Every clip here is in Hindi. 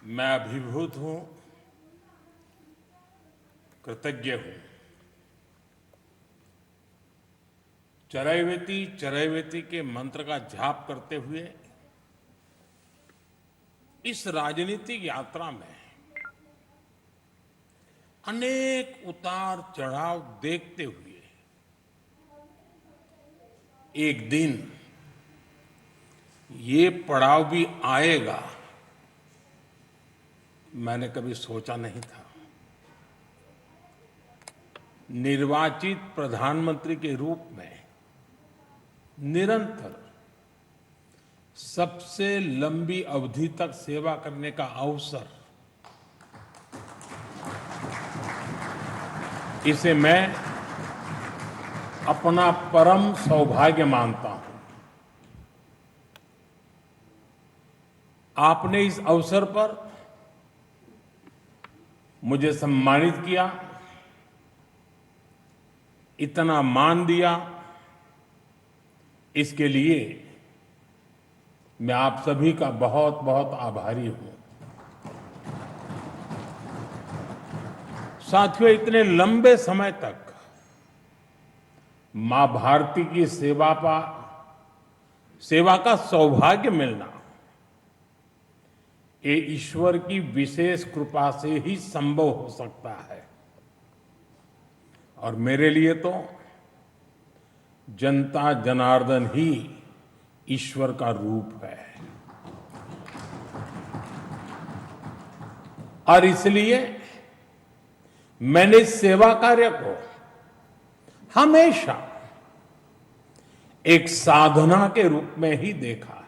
मैं अभिभूत हूं, कृतज्ञ हूं। चरैवेति चरैवेति के मंत्र का जाप करते हुए इस राजनीतिक यात्रा में अनेक उतार चढ़ाव देखते हुए एक दिन ये पड़ाव भी आएगा, मैंने कभी सोचा नहीं था। निर्वाचित प्रधानमंत्री के रूप में निरंतर सबसे लंबी अवधि तक सेवा करने का अवसर, इसे मैं अपना परम सौभाग्य मानता हूं। आपने इस अवसर पर मुझे सम्मानित किया, इतना मान दिया, इसके लिए मैं आप सभी का बहुत बहुत आभारी हूं। साथियों, इतने लंबे समय तक मां भारती की सेवा का सौभाग्य मिलना, ये ईश्वर की विशेष कृपा से ही संभव हो सकता है। और मेरे लिए तो जनता जनार्दन ही ईश्वर का रूप है। और इसलिए मैंने इस सेवा कार्य को हमेशा एक साधना के रूप में ही देखा है।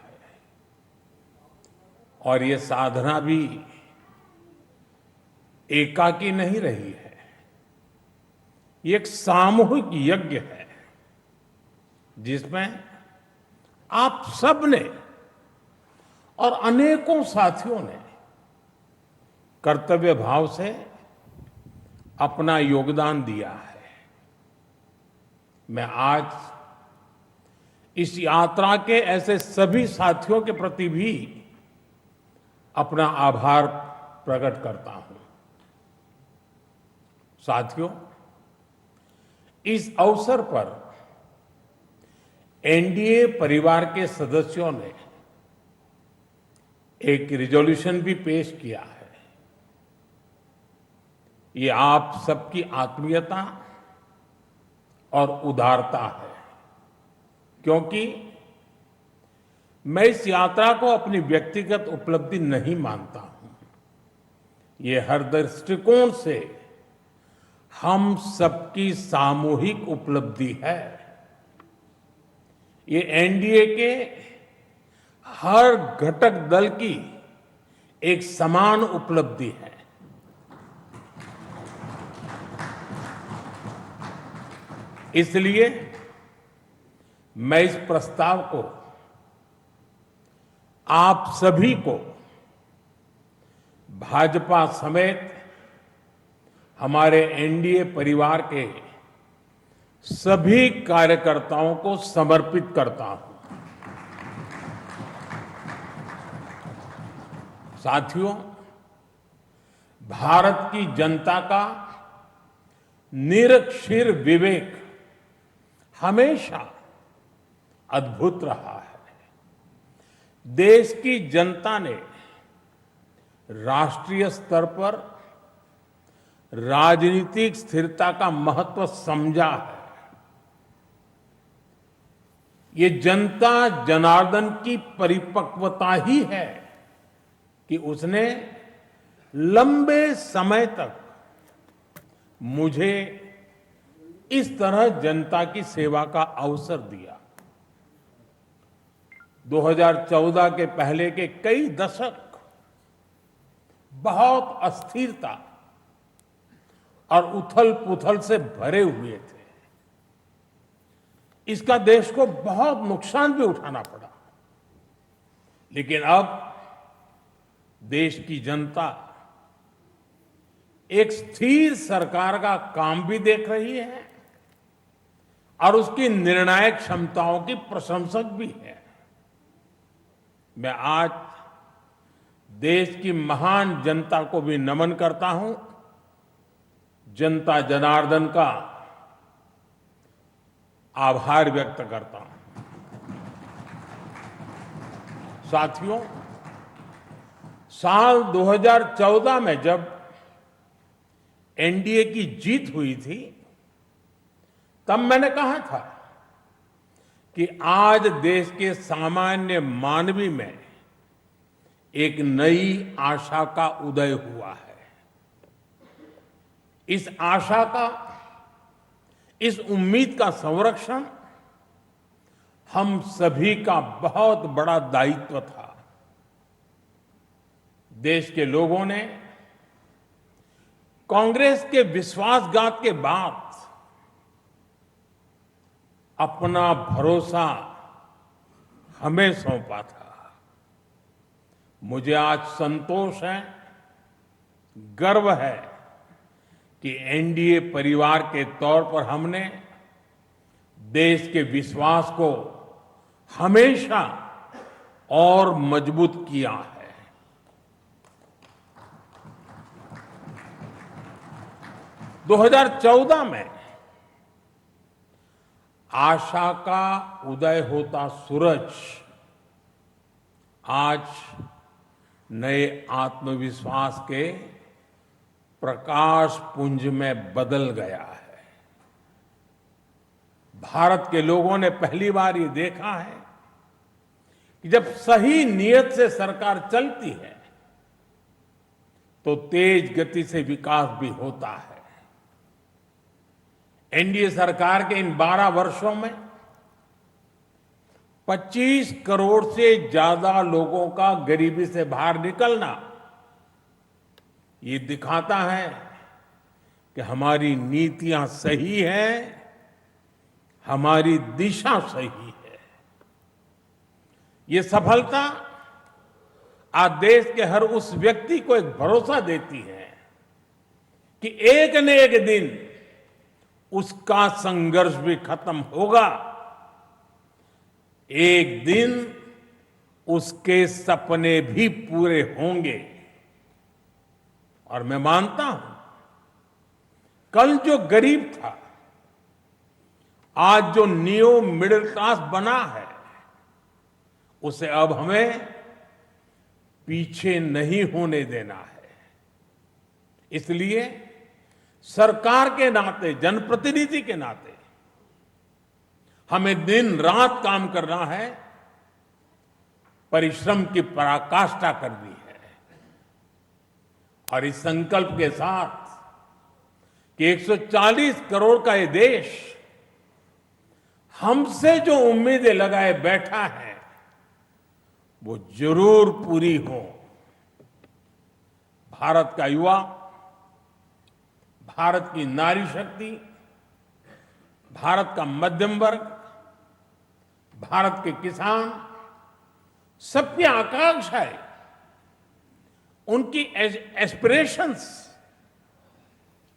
और ये साधना भी एकाकी नहीं रही है, ये एक सामूहिक यज्ञ है जिसमें आप सबने और अनेकों साथियों ने कर्तव्य भाव से अपना योगदान दिया है। मैं आज इस यात्रा के ऐसे सभी साथियों के प्रति भी अपना आभार प्रकट करता हूं। साथियों, इस अवसर पर एनडीए परिवार के सदस्यों ने एक रिजोल्यूशन भी पेश किया है। ये आप सबकी आत्मीयता और उदारता है, क्योंकि मैं इस यात्रा को अपनी व्यक्तिगत उपलब्धि नहीं मानता हूं। ये हर दृष्टिकोण से हम सबकी सामूहिक उपलब्धि है। ये एनडीए के हर घटक दल की एक समान उपलब्धि है। इसलिए मैं इस प्रस्ताव को आप सभी को, भाजपा समेत हमारे एनडीए परिवार के सभी कार्यकर्ताओं को समर्पित करता हूं। साथियों, भारत की जनता का निरक्षीर विवेक हमेशा अद्भुत रहा है। देश की जनता ने राष्ट्रीय स्तर पर राजनीतिक स्थिरता का महत्व समझा है। ये जनता जनार्दन की परिपक्वता ही है कि उसने लंबे समय तक मुझे इस तरह जनता की सेवा का अवसर दिया। 2014 के पहले के कई दशक बहुत अस्थिरता और उथल-पुथल से भरे हुए थे। इसका देश को बहुत नुकसान भी उठाना पड़ा। लेकिन अब देश की जनता एक स्थिर सरकार का काम भी देख रही है और उसकी निर्णायक क्षमताओं की प्रशंसक भी है। मैं आज देश की महान जनता को भी नमन करता हूं। जनता जनार्दन का आभार व्यक्त करता हूं। साथियों, साल 2014 में जब एनडीए की जीत हुई थी, तब मैंने कहा था कि आज देश के सामान्य मानवी में एक नई आशा का उदय हुआ है। इस आशा का, इस उम्मीद का संरक्षण हम सभी का बहुत बड़ा दायित्व था। देश के लोगों ने कांग्रेस के विश्वासघात के बाद अपना भरोसा हमें सौंपा था। मुझे आज संतोष है, गर्व है कि एनडीए परिवार के तौर पर हमने देश के विश्वास को हमेशा और मजबूत किया है। 2014 में आशा का उदय होता सूरज आज नए आत्मविश्वास के प्रकाश पुंज में बदल गया है। भारत के लोगों ने पहली बार ये देखा है कि जब सही नीयत से सरकार चलती है तो तेज गति से विकास भी होता है। एनडीए सरकार के इन 12 वर्षों में 25 करोड़ से ज्यादा लोगों का गरीबी से बाहर निकलना ये दिखाता है कि हमारी नीतियां सही हैं, हमारी दिशा सही है। ये सफलता आज देश के हर उस व्यक्ति को एक भरोसा देती है कि एक न एक दिन उसका संघर्ष भी खत्म होगा, एक दिन उसके सपने भी पूरे होंगे। और मैं मानता हूं, कल जो गरीब था, आज जो न्यू मिडिल क्लास बना है, उसे अब हमें पीछे नहीं होने देना है। इसलिए सरकार के नाते, जनप्रतिनिधि के नाते हमें दिन रात काम करना है, परिश्रम की पराकाष्ठा करनी है। और इस संकल्प के साथ कि 140 करोड़ का ये देश हमसे जो उम्मीदें लगाए बैठा है वो जरूर पूरी हो। भारत का युवा, भारत की नारी शक्ति, भारत का मध्यम वर्ग, भारत के किसान, सबकी आकांक्षाएं, उनकी एस्पिरेशंस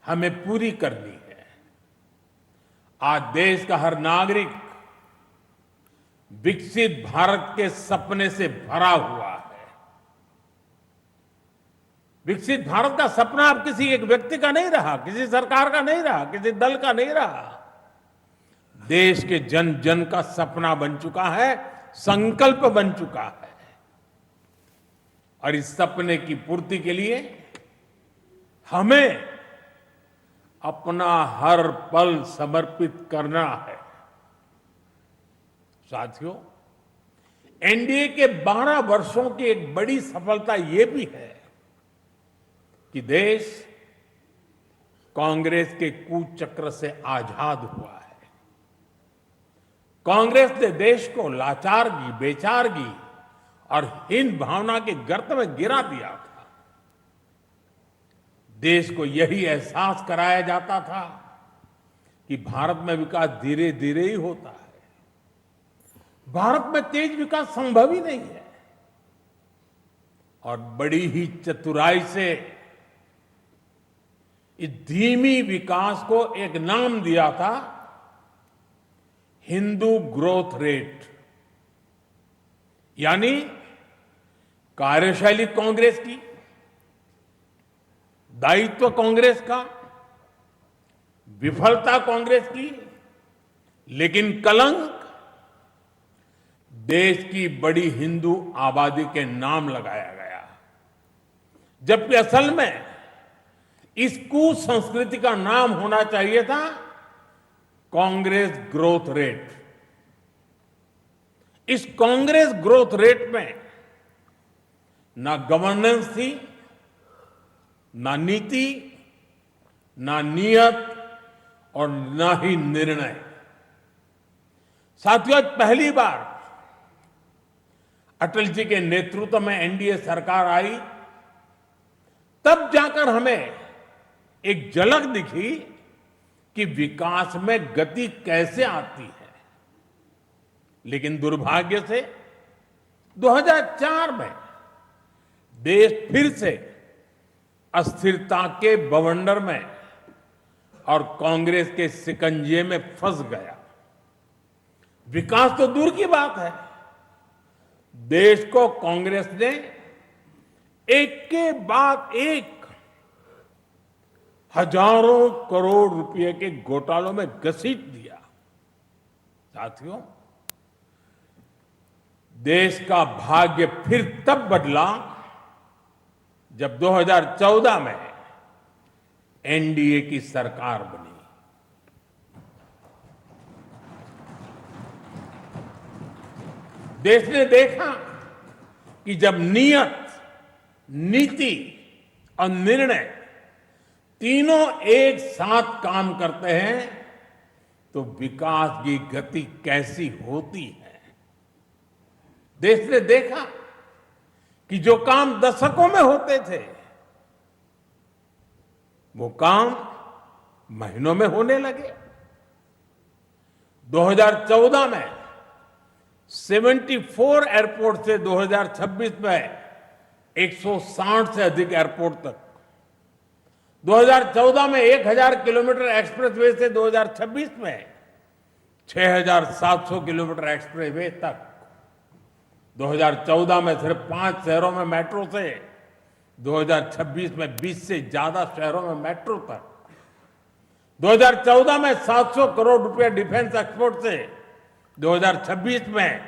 हमें पूरी करनी है। आज देश का हर नागरिक विकसित भारत के सपने से भरा हुआ है। विकसित भारत का सपना अब किसी एक व्यक्ति का नहीं रहा, किसी सरकार का नहीं रहा, किसी दल का नहीं रहा। देश के जन जन का सपना बन चुका है, संकल्प बन चुका है। और इस सपने की पूर्ति के लिए हमें अपना हर पल समर्पित करना है। साथियों, एनडीए के 12 वर्षों की एक बड़ी सफलता यह भी है कि देश कांग्रेस के कुचक्र से आजाद हुआ है। कांग्रेस ने देश को लाचारगी, बेचारगी और हीन भावना के गर्त में गिरा दिया था। देश को यही एहसास कराया जाता था कि भारत में विकास धीरे धीरे ही होता है, भारत में तेज विकास संभव ही नहीं है। और बड़ी ही चतुराई से इस धीमी विकास को एक नाम दिया था, हिंदू ग्रोथ रेट, यानी कार्यशैली कांग्रेस की, दायित्व कांग्रेस का, विफलता कांग्रेस की, लेकिन कलंक देश की बड़ी हिंदू आबादी के नाम लगाया गया, जबकि असल में इस कुसंस्कृति का नाम होना चाहिए था कांग्रेस ग्रोथ रेट। इस कांग्रेस ग्रोथ रेट में ना गवर्नेंस थी, ना नीति, ना नियत और ना ही निर्णय। साथियों, आज पहली बार अटल जी के नेतृत्व में एनडीए सरकार आई, तब जाकर हमें एक झलक दिखी कि विकास में गति कैसे आती है। लेकिन दुर्भाग्य से 2004 में देश फिर से अस्थिरता के बवंडर में और कांग्रेस के शिकंजे में फंस गया। विकास तो दूर की बात है, देश को कांग्रेस ने एक के बाद एक हजारों करोड़ रुपए के घोटालों में घसीट दिया। साथियों, देश का भाग्य फिर तब बदला जब 2014 में एनडीए की सरकार बनी। देश ने देखा कि जब नियत, नीति और निर्णय तीनों एक साथ काम करते हैं तो विकास की गति कैसी होती है। देश ने देखा कि जो काम दशकों में होते थे वो काम महीनों में होने लगे। 2014 में 74 एयरपोर्ट से 2026 में 160 से अधिक एयरपोर्ट तक, 2014 में 1000 किलोमीटर एक्सप्रेसवे से 2026 में 6700 किलोमीटर एक्सप्रेसवे तक, 2014 में सिर्फ 5 शहरों में मेट्रो से 2026 में 20 से ज्यादा शहरों में मेट्रो तक, 2014 में 700 करोड़ रुपए डिफेंस एक्सपोर्ट से 2026 में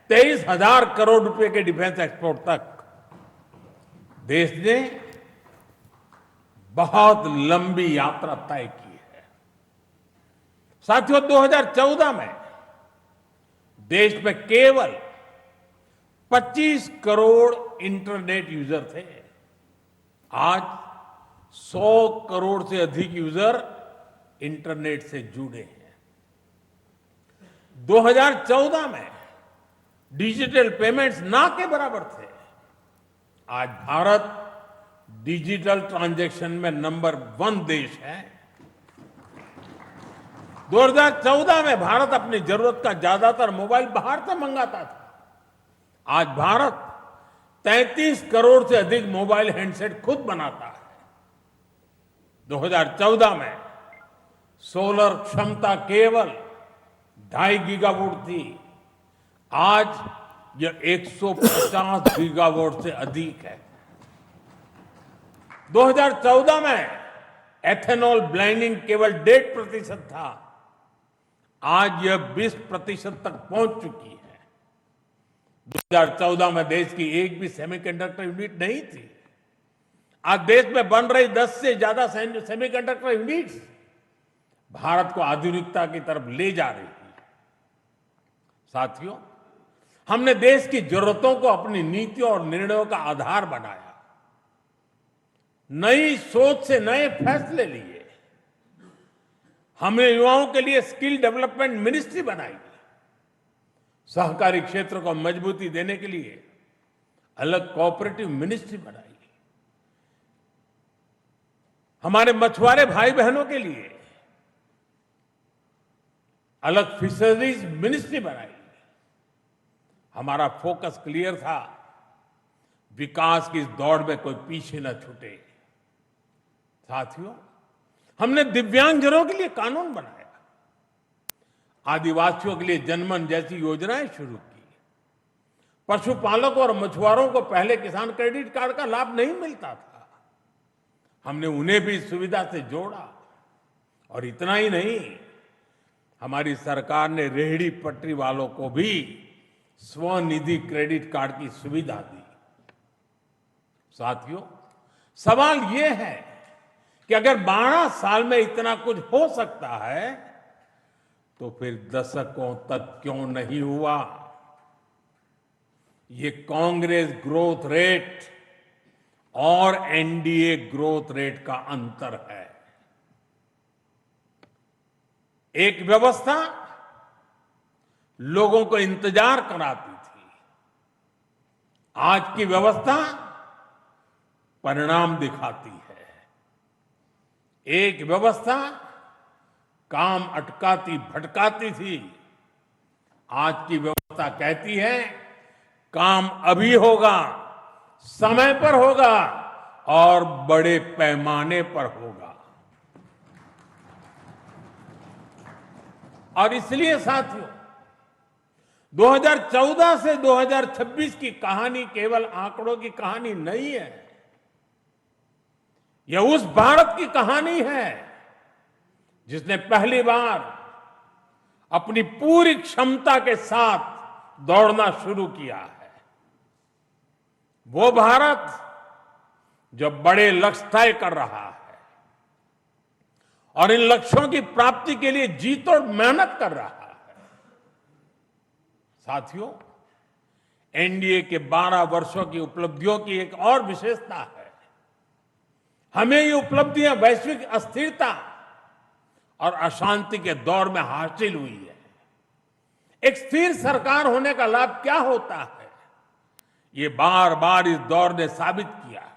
23,000 करोड़ रुपए के डिफेंस एक्सपोर्ट तक। देश ने बहुत लंबी यात्रा तय की है। साथियों, 2014 में देश में केवल 25 करोड़ इंटरनेट यूजर थे। आज 100 करोड़ से अधिक यूजर इंटरनेट से जुड़े हैं। 2014 में डिजिटल पेमेंट्स ना के बराबर थे। आज भारत डिजिटल ट्रांजैक्शन में नंबर 1 देश है। 2014 में भारत अपनी जरूरत का ज्यादातर मोबाइल बाहर से मंगाता था। आज भारत 33 करोड़ से अधिक मोबाइल हैंडसेट खुद बनाता है। 2014 में सोलर क्षमता केवल 2.5 गीगावाट थी। आज यह 150 गीगावाट से अधिक है। 2014 में एथेनॉल ब्लेंडिंग केवल 1.5% था। आज यह 20% तक पहुंच चुकी है। 2014 में देश की एक भी सेमीकंडक्टर यूनिट नहीं थी। आज देश में बन रही 10 से ज्यादा सेमीकंडक्टर यूनिट्स भारत को आधुनिकता की तरफ ले जा रही है। साथियों, हमने देश की जरूरतों को अपनी नीतियों और निर्णयों का आधार बनाया। नई सोच से नए फैसले लिए। हमने युवाओं के लिए स्किल डेवलपमेंट मिनिस्ट्री बनाई। सहकारी क्षेत्र को मजबूती देने के लिए अलग कोऑपरेटिव मिनिस्ट्री बनाई। हमारे मछुआरे भाई बहनों के लिए अलग फिशरीज मिनिस्ट्री बनाई। हमारा फोकस क्लियर था, विकास की इस दौड़ में कोई पीछे न छूटे। साथियों, हमने दिव्यांगजनों के लिए कानून बनाया। आदिवासियों के लिए जनमन जैसी योजनाएं शुरू की। पशुपालकों और मछुआरों को पहले किसान क्रेडिट कार्ड का लाभ नहीं मिलता था। हमने उन्हें भी इस सुविधा से जोड़ा। और इतना ही नहीं, हमारी सरकार ने रेहड़ी पटरी वालों को भी स्वनिधि क्रेडिट कार्ड की सुविधा दी। साथियों, सवाल यह है कि अगर 12 साल में इतना कुछ हो सकता है तो फिर दशकों तक क्यों नहीं हुआ? ये कांग्रेस ग्रोथ रेट और एनडीए ग्रोथ रेट का अंतर है। एक व्यवस्था लोगों को इंतजार कराती थी, आज की व्यवस्था परिणाम दिखाती है। एक व्यवस्था काम अटकाती भटकाती थी, आज की व्यवस्था कहती है काम अभी होगा, समय पर होगा और बड़े पैमाने पर होगा। और इसलिए साथियों, 2014 से 2026 की कहानी केवल आंकड़ों की कहानी नहीं है। यह उस भारत की कहानी है जिसने पहली बार अपनी पूरी क्षमता के साथ दौड़ना शुरू किया है। वो भारत जो बड़े लक्ष्य तय कर रहा है और इन लक्ष्यों की प्राप्ति के लिए जी तोड़ मेहनत कर रहा है। साथियों, एनडीए के 12 वर्षों की उपलब्धियों की एक और विशेषता है। हमें ये उपलब्धियां वैश्विक अस्थिरता और अशांति के दौर में हासिल हुई है। एक स्थिर सरकार होने का लाभ क्या होता है, ये बार बार इस दौर ने साबित किया है।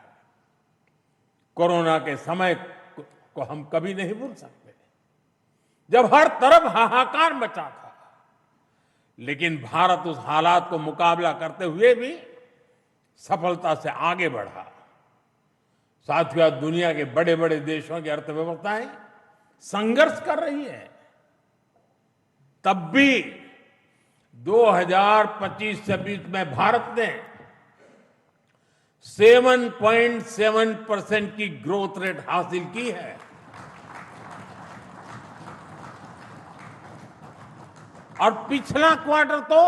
कोरोना के समय को हम कभी नहीं भूल सकते, जब हर तरफ हाहाकार मचा था, लेकिन भारत उस हालात को मुकाबला करते हुए भी सफलता से आगे बढ़ा। साथियों, दुनिया के बड़े बड़े देशों की अर्थव्यवस्थाएं संघर्ष कर रही है, तब भी 2025-26 में भारत ने 7.7% की ग्रोथ रेट हासिल की है। और पिछला क्वार्टर तो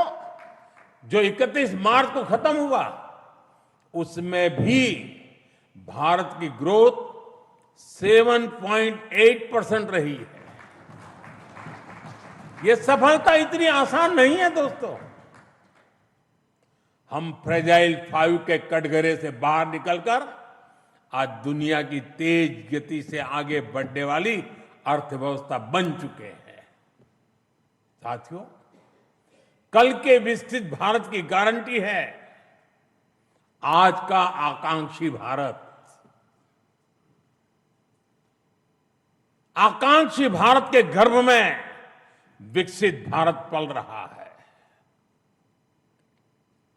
जो 31 मार्च को खत्म हुआ, उसमें भी भारत की ग्रोथ 7.8% रही है। ये सफलता इतनी आसान नहीं है दोस्तों। हम फ्रेजाइल 5 के कटघरे से बाहर निकलकर आज दुनिया की तेज गति से आगे बढ़ने वाली अर्थव्यवस्था बन चुके हैं। साथियों, कल के विकसित भारत की गारंटी है आज का आकांक्षी भारत। आकांक्षी भारत के गर्भ में विकसित भारत पल रहा है।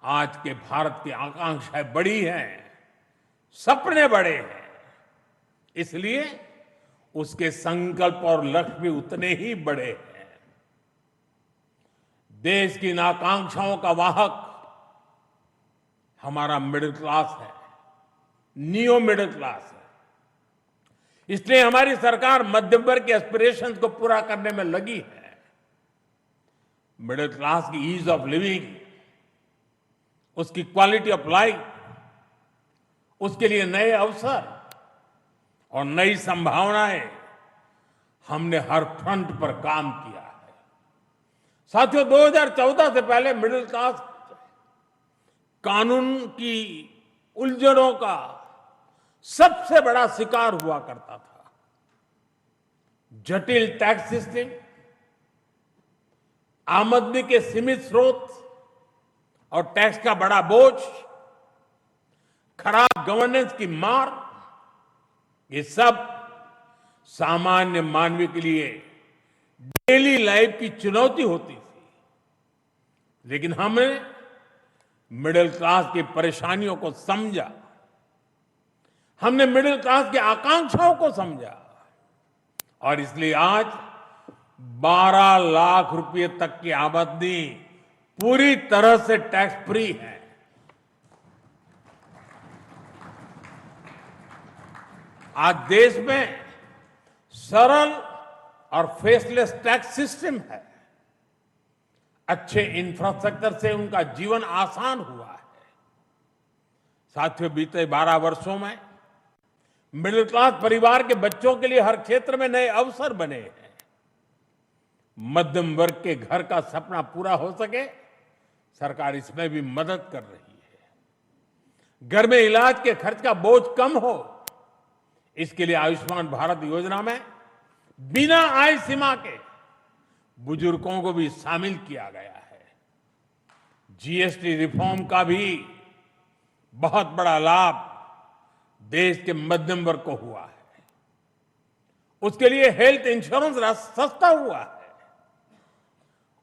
आज के भारत की आकांक्षाएं बड़ी हैं, सपने बड़े हैं, इसलिए उसके संकल्प और लक्ष्य भी उतने ही बड़े हैं। देश की इन आकांक्षाओं का वाहक हमारा मिडिल क्लास है, नियो मिडिल क्लास है। इसलिए हमारी सरकार मध्यम वर्ग के एस्पिरेशंस को पूरा करने में लगी है। मिडिल क्लास की ईज ऑफ लिविंग, उसकी क्वालिटी ऑफ लाइफ, उसके लिए नए अवसर और नई संभावनाएं, हमने हर फ्रंट पर काम किया है। साथियों, 2014 से पहले मिडिल क्लास कानून की उलझनों का सबसे बड़ा शिकार हुआ करता था। जटिल टैक्स सिस्टम, आमदनी के सीमित स्रोत और टैक्स का बड़ा बोझ, खराब गवर्नेंस की मार, ये सब सामान्य मानवीय के लिए डेली लाइफ की चुनौती होती थी। लेकिन हमने मिडिल क्लास की परेशानियों को समझा, हमने मिडिल क्लास की आकांक्षाओं को समझा और इसलिए आज 12 लाख रुपए तक की आमदनी पूरी तरह से टैक्स फ्री है। आज देश में सरल और फेसलेस टैक्स सिस्टम है। अच्छे इंफ्रास्ट्रक्चर से उनका जीवन आसान हुआ है। साथियों, बीते 12 वर्षों में मिडिल क्लास परिवार के बच्चों के लिए हर क्षेत्र में नए अवसर बने हैं। मध्यम वर्ग के घर का सपना पूरा हो सके, सरकार इसमें भी मदद कर रही है। घर में इलाज के खर्च का बोझ कम हो, इसके लिए आयुष्मान भारत योजना में बिना आय सीमा के बुजुर्गों को भी शामिल किया गया है। जीएसटी रिफॉर्म का भी बहुत बड़ा लाभ देश के मध्यम वर्ग को हुआ है। उसके लिए हेल्थ इंश्योरेंस सस्ता हुआ है।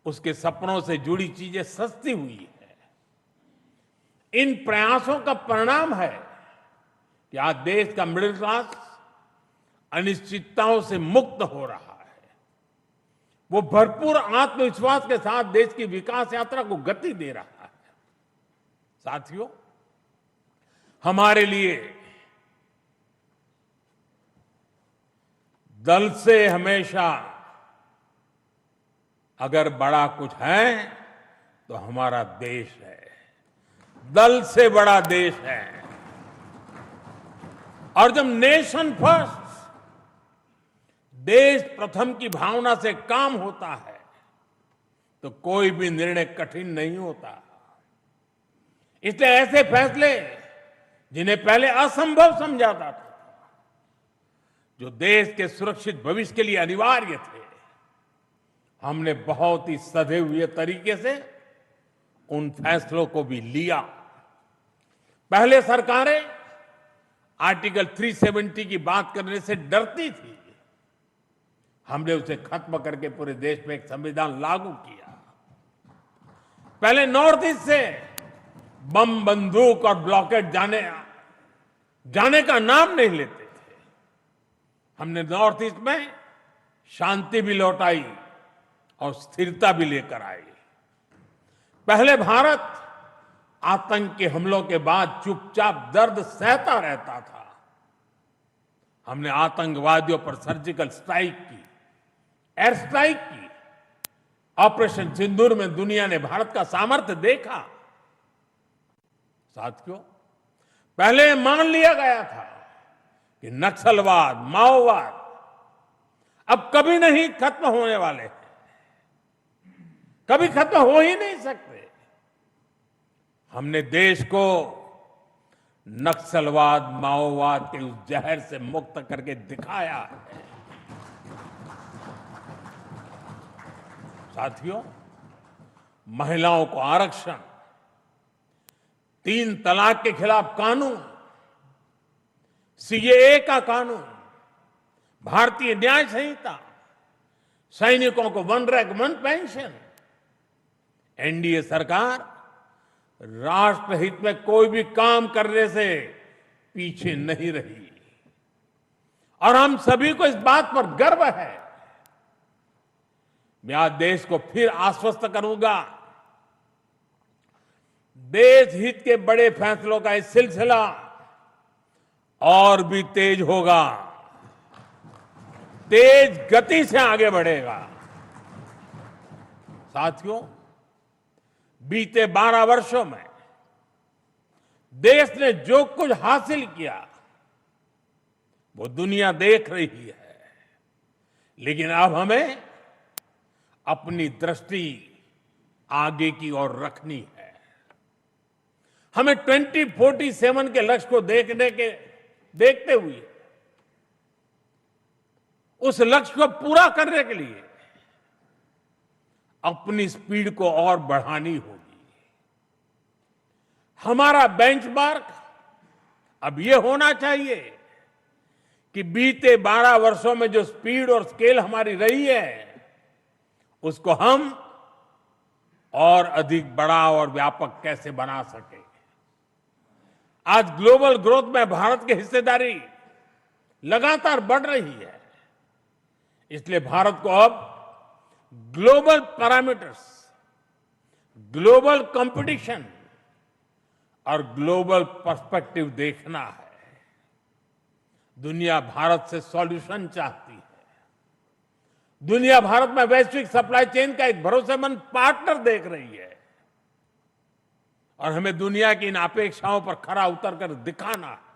उसके सपनों से जुड़ी चीजें सस्ती हुई है। इन प्रयासों का परिणाम है कि आज देश का मिडिल क्लास अनिश्चितताओं से मुक्त हो रहा है। वो भरपूर आत्मविश्वास के साथ देश की विकास यात्रा को गति दे रहा है। साथियों, हमारे लिए दल से हमेशा अगर बड़ा कुछ है तो हमारा देश है। दल से बड़ा देश है। और जब नेशन फर्स्ट, देश प्रथम की भावना से काम होता है तो कोई भी निर्णय कठिन नहीं होता। इसलिए ऐसे फैसले जिन्हें पहले असंभव समझा जाता था, जो देश के सुरक्षित भविष्य के लिए अनिवार्य थे, हमने बहुत ही सधे हुए तरीके से उन फैसलों को भी लिया। पहले सरकारें आर्टिकल 370 की बात करने से डरती थी। हमने उसे खत्म करके पूरे देश में एक संविधान लागू किया। पहले नॉर्थ ईस्ट से बम, बंदूक और ब्लॉकेट जाने का नाम नहीं लेते थे। हमने नॉर्थ ईस्ट में शांति भी लौटाई और स्थिरता भी लेकर आई। पहले भारत आतंक के हमलों के बाद चुपचाप दर्द सहता रहता था। हमने आतंकवादियों पर सर्जिकल स्ट्राइक की, एयर स्ट्राइक की। ऑपरेशन सिंदूर में दुनिया ने भारत का सामर्थ्य देखा। साथियों, पहले मान लिया गया था कि नक्सलवाद, माओवाद अब कभी नहीं खत्म होने वाले हैं, कभी खत्म हो ही नहीं सकते। हमने देश को नक्सलवाद, माओवाद के उस जहर से मुक्त करके दिखाया है। साथियों, महिलाओं को आरक्षण, 3 तलाक के खिलाफ कानून, सीएए का कानून, भारतीय न्याय संहिता, सैनिकों को 1 रैंक 1 पेंशन। एनडीए सरकार राष्ट्रहित में कोई भी काम करने से पीछे नहीं रही और हम सभी को इस बात पर गर्व है। मैं आज देश को फिर आश्वस्त करूंगा, देश हित के बड़े फैसलों का ये सिलसिला और भी तेज होगा, तेज गति से आगे बढ़ेगा। साथियों, बीते 12 वर्षों में देश ने जो कुछ हासिल किया वो दुनिया देख रही है, लेकिन अब हमें अपनी दृष्टि आगे की ओर रखनी है। हमें 2047 के लक्ष्य को देखते हुए उस लक्ष्य को पूरा करने के लिए अपनी स्पीड को और बढ़ानी होगी। हमारा बेंचमार्क अब यह होना चाहिए कि बीते 12 वर्षों में जो स्पीड और स्केल हमारी रही है, उसको हम और अधिक बड़ा और व्यापक कैसे बना सके। आज ग्लोबल ग्रोथ में भारत की हिस्सेदारी लगातार बढ़ रही है। इसलिए भारत को अब ग्लोबल पैरामीटर्स ग्लोबल कंपटीशन और ग्लोबल पर्सपेक्टिव देखना है। दुनिया भारत से सॉल्यूशन चाहती है। दुनिया भारत में वैश्विक सप्लाई चेन का एक भरोसेमंद पार्टनर देख रही है और हमें दुनिया की इन अपेक्षाओं पर खरा उतरकर दिखाना है।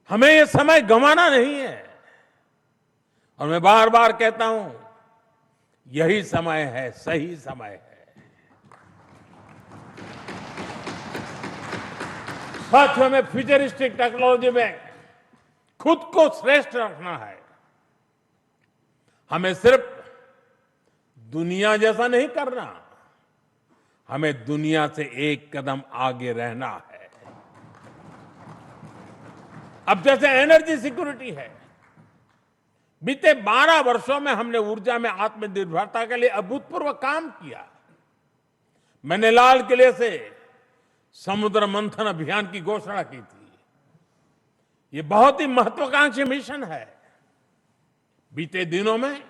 हमें यह समय गंवाना नहीं है और मैं बार बार कहता हूं, यही समय है, सही समय है। सच में फ्यूचरिस्टिक टेक्नोलॉजी में खुद को श्रेष्ठ रखना है। हमें सिर्फ दुनिया जैसा नहीं करना, हमें दुनिया से एक कदम आगे रहना है। अब जैसे एनर्जी सिक्योरिटी है, बीते 12 वर्षों में हमने ऊर्जा में आत्मनिर्भरता के लिए अभूतपूर्व काम किया। मैंने लाल किले से समुद्र मंथन अभियान की घोषणा की थी। ये बहुत ही महत्वाकांक्षी मिशन है। बीते दिनों में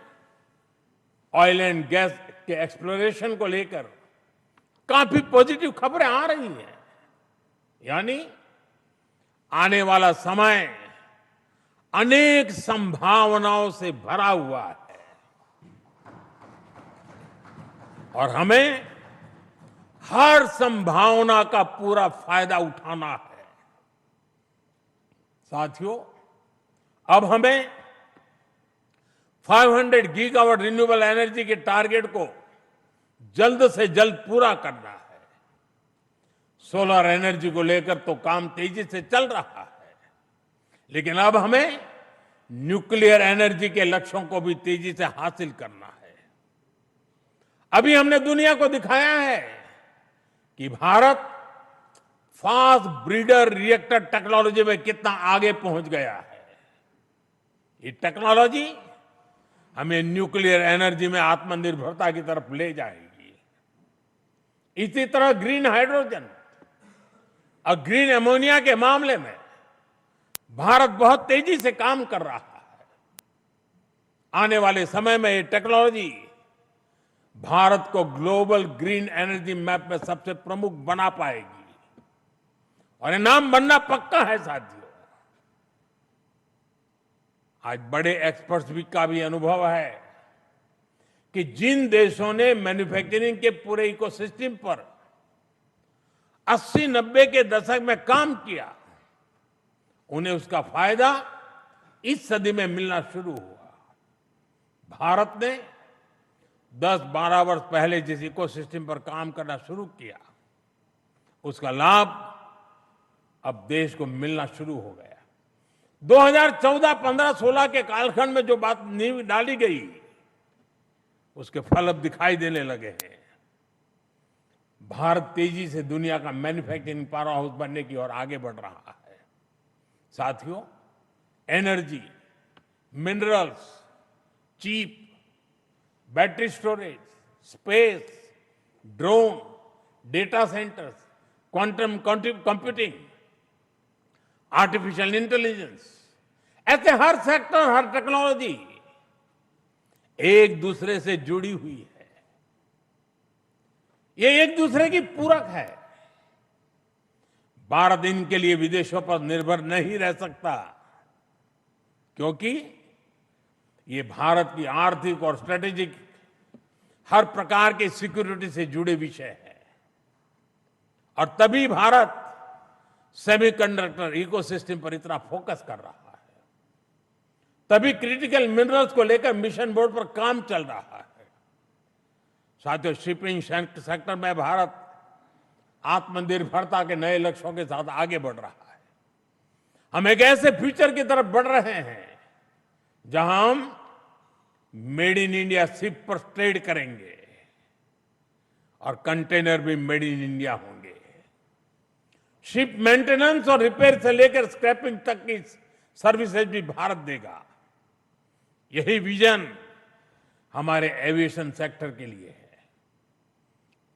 ऑयल एंड गैस के एक्सप्लोरेशन को लेकर काफी पॉजिटिव खबरें आ रही हैं। यानी आने वाला समय अनेक संभावनाओं से भरा हुआ है और हमें हर संभावना का पूरा फायदा उठाना है। साथियों, अब हमें 500 गीगावाट रिन्यूएबल एनर्जी के टारगेट को जल्द से जल्द पूरा करना है। सोलर एनर्जी को लेकर तो काम तेजी से चल रहा है, लेकिन अब हमें न्यूक्लियर एनर्जी के लक्ष्यों को भी तेजी से हासिल करना है। अभी हमने दुनिया को दिखाया है कि Bharat fast breeder reactor technology में कितना आगे पहुंच गया है। ये टेक्नोलॉजी हमें न्यूक्लियर एनर्जी में आत्मनिर्भरता की तरफ ले जाएगी। इसी तरह ग्रीन हाइड्रोजन और ग्रीन अमोनिया के मामले में भारत बहुत तेजी से काम कर रहा है। आने वाले समय में ये टेक्नोलॉजी भारत को ग्लोबल ग्रीन एनर्जी मैप में सबसे प्रमुख बना पाएगी और ये नाम बनना पक्का है। साथियों, आज बड़े एक्सपर्ट्स भी का भी अनुभव है कि जिन देशों ने मैन्युफैक्चरिंग के पूरे इकोसिस्टम पर 80-90 के दशक में काम किया, उन्हें उसका फायदा इस सदी में मिलना शुरू हुआ। भारत ने 10-12 वर्ष पहले जिस इकोसिस्टम पर काम करना शुरू किया, उसका लाभ अब देश को मिलना शुरू हो गया। 2014, 15, 16 के कालखंड में जो बात नींव डाली गई, उसके फल अब दिखाई देने लगे हैं। भारत तेजी से दुनिया का मैन्युफैक्चरिंग पावर हाउस बनने की ओर आगे बढ़ रहा है। साथियों, energy, minerals, chip, battery storage, space, drone, data centers, quantum computing, artificial intelligence, ऐसे हर सेक्टर, हर टेक्नोलॉजी एक दूसरे से जुड़ी हुई है। ये एक दूसरे की पूरक है। भारत इनके लिए विदेशों पर निर्भर नहीं रह सकता, क्योंकि ये भारत की आर्थिक और स्ट्रेटेजिक हर प्रकार की सिक्योरिटी से जुड़े विषय है। और तभी भारत सेमीकंडक्टर इकोसिस्टम पर इतना फोकस कर रहा है, तभी क्रिटिकल मिनरल्स को लेकर मिशन बोर्ड पर काम चल रहा है। साथियों, शिपिंग सेक्टर में भारत आत्मनिर्भरता के नए लक्ष्यों के साथ आगे बढ़ रहा है। हम एक ऐसे फ्यूचर की तरफ बढ़ रहे हैं जहां हम मेड इन इंडिया शिप पर ट्रेड करेंगे और कंटेनर भी मेड इन इंडिया होंगे। शिप मेंटेनेंस और रिपेयर से लेकर स्क्रैपिंग तक की सर्विसेज भी भारत देगा। यही विजन हमारे एविएशन सेक्टर के लिए है।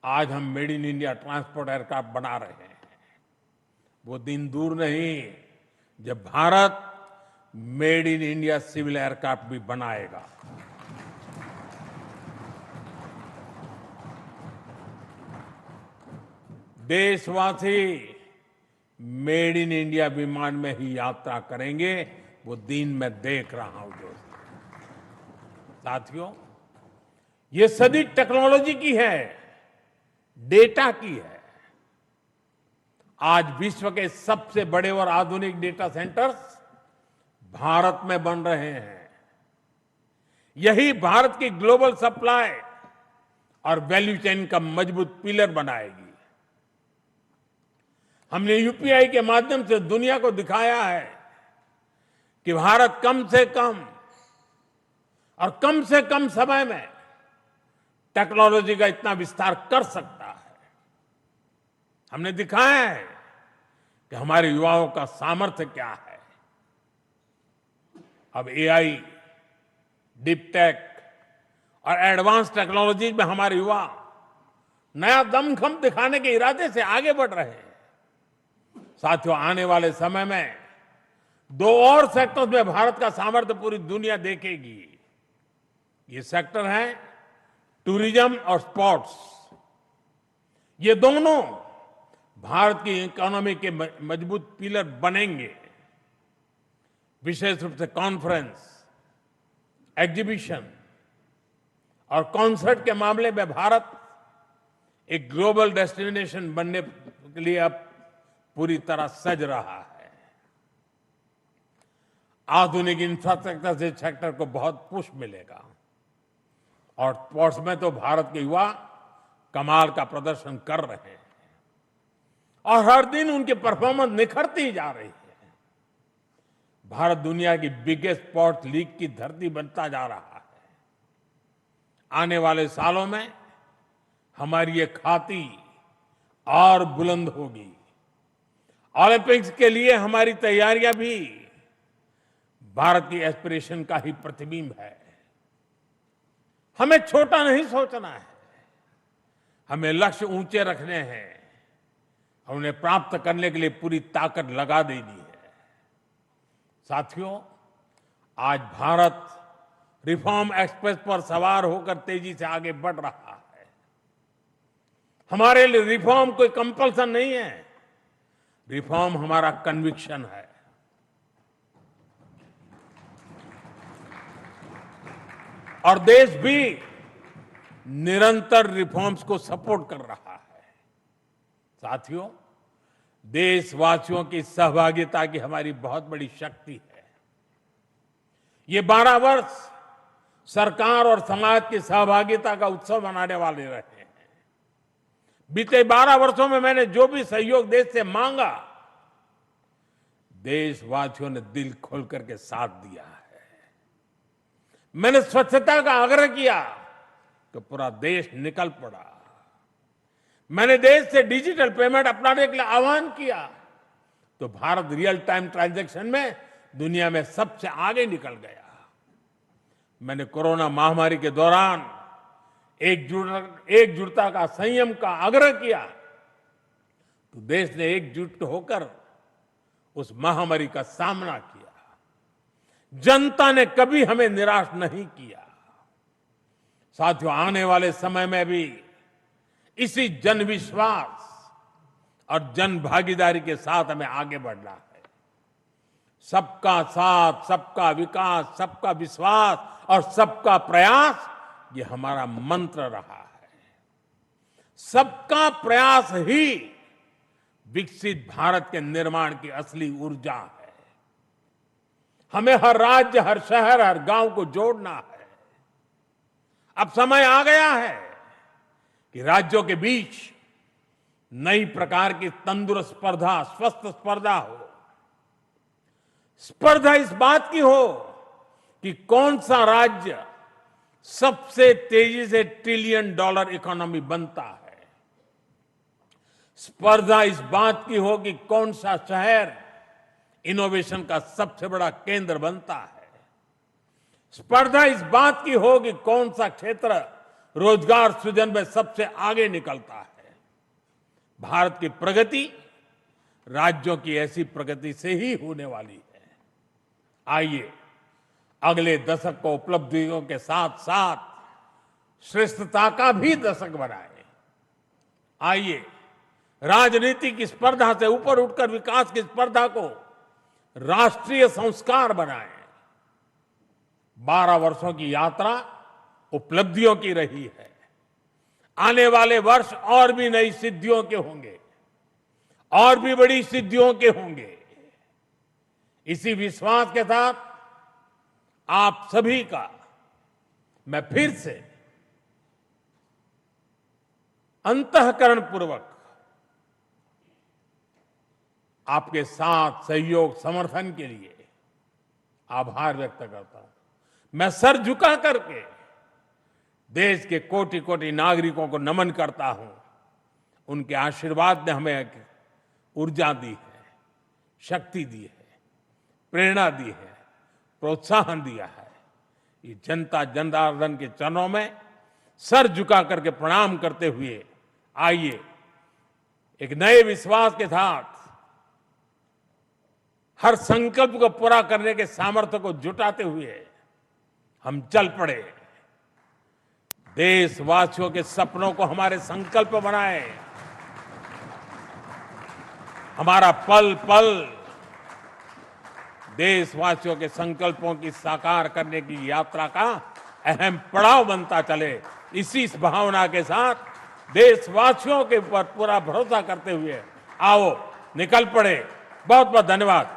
आज हम made in India transport aircraft बना रहे हैं। वो दिन दूर नहीं जब Bharat made in India civil aircraft भी बनाएगा। देशवासी मेड इन इंडिया विमान में ही यात्रा करेंगे, वो दिन मैं देख रहा हूं दोस्तों। साथियों, ये सदी टेक्नोलॉजी की है, डेटा की है। आज विश्व के सबसे बड़े और आधुनिक डेटा सेंटर्स भारत में बन रहे हैं। यही भारत की ग्लोबल सप्लाई और वैल्यू चेन का मजबूत पिलर बनाएगी। हमने यूपीआई के माध्यम से दुनिया को दिखाया है कि भारत कम से कम समय में टेक्नोलॉजी का इतना विस्तार कर सकता है। हमने दिखाया है कि हमारे युवाओं का सामर्थ्य क्या है। अब एआई, डीप टेक और एडवांस टेक्नोलॉजी में हमारे युवा नया दमखम दिखाने के इरादे से आगे बढ़ रहे हैं। साथियों, आने वाले समय में दो और सेक्टर्स में भारत का सामर्थ्य पूरी दुनिया देखेगी। ये सेक्टर है टूरिज्म और स्पोर्ट्स। ये दोनों भारत की इकोनॉमी के मजबूत पिलर बनेंगे। विशेष रूप से कॉन्फ्रेंस, एग्जीबिशन और कॉन्सर्ट के मामले में भारत एक ग्लोबल डेस्टिनेशन बनने के लिए अब पूरी तरह सज रहा है। आधुनिक इंफ्रास्ट्रक्चर से सेक्टर को बहुत पुश मिलेगा और स्पोर्ट्स में तो भारत के युवा कमाल का प्रदर्शन कर रहे हैं और हर दिन उनकी परफॉर्मेंस निखरती जा रही है। भारत दुनिया की बिगेस्ट स्पोर्ट्स लीग की धरती बनता जा रहा है। आने वाले सालों में हमारी ये ख्याति और बुलंद होगी। ओलंपिक्स के लिए हमारी तैयारियां भी भारत की एस्पिरेशन का ही प्रतिबिंब है। हमें छोटा नहीं सोचना है, हमें लक्ष्य ऊंचे रखने हैं और उन्हें प्राप्त करने के लिए पूरी ताकत लगा देनी है। साथियों, आज भारत रिफॉर्म एक्सप्रेस पर सवार होकर तेजी से आगे बढ़ रहा है। हमारे लिए रिफॉर्म कोई कंपल्सन नहीं है, रिफॉर्म हमारा कन्विक्शन है। और देश भी निरंतर रिफॉर्म्स को सपोर्ट कर रहा है। साथियों, देशवासियों की सहभागिता की हमारी बहुत बड़ी शक्ति है। ये 12 वर्ष सरकार और समाज की सहभागिता का उत्सव मनाने वाले रहे हैं। बीते 12 वर्षों में मैंने जो भी सहयोग देश से मांगा, देशवासियों ने दिल खोल करके साथ दिया है। मैंने स्वच्छता का आग्रह किया तो पूरा देश निकल पड़ा। मैंने देश से डिजिटल पेमेंट अपनाने के लिए आह्वान किया तो भारत रियल टाइम ट्रांजैक्शन में दुनिया में सबसे आगे निकल गया। मैंने कोरोना महामारी के दौरान एकजुटता का, संयम का आग्रह किया तो देश ने एकजुट होकर उस महामारी का सामना किया। जनता ने कभी हमें निराश नहीं किया। साथियों, आने वाले समय में भी इसी जन विश्वास और जन भागीदारी के साथ हमें आगे बढ़ना है। सबका साथ, सबका विकास, सबका विश्वास और सबका प्रयास, ये हमारा मंत्र रहा है। सबका प्रयास ही विकसित भारत के निर्माण की असली ऊर्जा है। हमें हर राज्य, हर शहर, हर गांव को जोड़ना है। अब समय आ गया है कि राज्यों के बीच नई प्रकार की तंदुरुस्त स्पर्धा, स्वस्थ स्पर्धा हो। स्पर्धा इस बात की हो कि कौन सा राज्य सबसे तेजी से $1 ट्रिलियन इकोनॉमी बनता है। स्पर्धा इस बात की हो कि कौन सा शहर इनोवेशन का सबसे बड़ा केंद्र बनता है। स्पर्धा इस बात की हो कि कौन सा क्षेत्र रोजगार सृजन में सबसे आगे निकलता है। भारत की प्रगति राज्यों की ऐसी प्रगति से ही होने वाली है। आइए अगले दशक को उपलब्धियों के साथ साथ श्रेष्ठता का भी दशक बनाएं। आइए राजनीति की स्पर्धा से ऊपर उठकर विकास की स्पर्धा को राष्ट्रीय संस्कार बनाएं। 12 वर्षों की यात्रा उपलब्धियों की रही है। आने वाले वर्ष और भी नई सिद्धियों के होंगे, और भी बड़ी सिद्धियों के होंगे। इसी विश्वास के साथ आप सभी का मैं फिर से अंतःकरण पूर्वक आपके साथ सहयोग समर्थन के लिए आभार व्यक्त करता हूं। मैं सर झुका करके देश के कोटि कोटि नागरिकों को नमन करता हूं। उनके आशीर्वाद ने हमें एक ऊर्जा दी है, शक्ति दी है, प्रेरणा दी है, प्रोत्साहन दिया है। ये जनता जनार्दन के चरणों में सर झुका करके प्रणाम करते हुए आइए एक नए विश्वास के साथ हर संकल्प को पूरा करने के सामर्थ्य को जुटाते हुए हम चल पड़े। देशवासियों के सपनों को हमारे संकल्प बनाए। हमारा पल पल देशवासियों के संकल्पों की साकार करने की यात्रा का अहम पड़ाव बनता चले। इसी इस भावना के साथ देशवासियों के ऊपर पूरा भरोसा करते हुए आओ निकल पड़े। बहुत बहुत धन्यवाद।